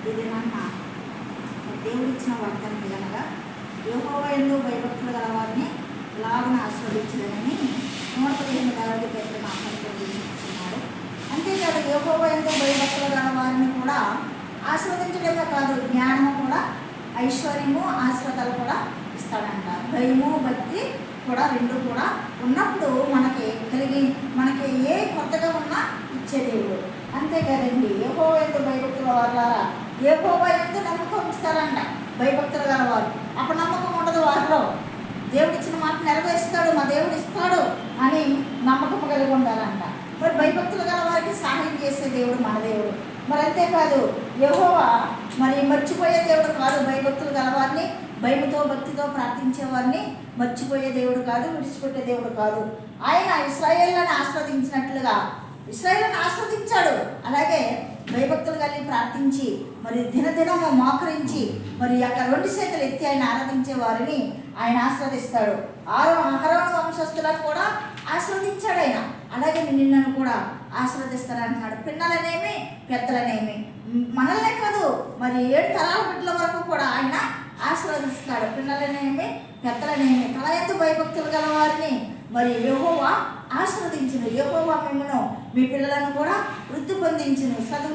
ఇది నన్న దేవుడు ఇచ్చిన వాగ్దానం కనుక యెహోవా యందు భయభక్తులు గల వారిని లాభన ఆస్వాదించలేనని 115 దావీదు పేరు మాట్లాడుతున్నాడు. అంతేకాదు యెహోవా యందు భయభక్తులు గల వారిని కూడా ఆస్వాదించడమే కాదు, జ్ఞానము కూడా, ఐశ్వర్యము, ఆశ్రతలు కూడా ఇస్తాడంట. భయము భక్తి కూడా రెండు కూడా ఉన్నప్పుడు మనకి ఏ కొత్తగా ఉన్నా ఇచ్చే దేవుడు. అంతేకాదండి, యెహోవా యందు భయభక్తుల వారులారా, యెహోవా యందు నమ్మకం ఇస్తారంట భయభక్తులు గలవారు. అప్పుడు నమ్మకం ఉండదు వారిలో. దేవుడు ఇచ్చిన మాట నెరవేరుస్తాడు, మా దేవుడు ఇస్తాడు అని నమ్మకం కలిగి ఉండాలంట. మరి భయభక్తులు గల వారికి సహాయం చేసే దేవుడు మన దేవుడు. మరి అంతేకాదు, యెహోవా మరి మర్చిపోయే దేవుడు కాదు. భయభక్తులు గలవారిని, భయముతో భక్తితో ప్రార్థించే వారిని మర్చిపోయే దేవుడు కాదు, విడిచిపెట్టే దేవుడు కాదు. ఆయన ఇశ్రాయేలును ఆస్వాదించినట్లుగా ఇశ్రాయేలును ఆస్వాదించాడు. అలాగే భయభక్తులు కలిగి ప్రార్థించి మరి దినదినము మోకరించి మరి అక్కడ 2 చేతులు ఎత్తి ఆయన ఆరాధించే వారిని ఆయన ఆస్వాదిస్తాడు. అహరోను వంశస్థులను కూడా ఆస్వాదించాడు ఆయన. అలాగే నిన్నను కూడా ఆస్వాదిస్తారంటున్నాడు. పిన్నలనేమి పెద్దలనేమి మనల్నే కాదు, మరి 7 తరాల బిడ్డల వరకు కూడా ఆయన ఆస్వాదిస్తాడు. పిన్నలనేమి పెద్దలనేమి తల ఎత్తు భయభక్తులు గల వారిని మరి యెహోవా ఆస్వాదించును. యెహోవా మిమ్మల్ని మీ పిల్లలను కూడా వృద్ధి పొందించును. చదువులో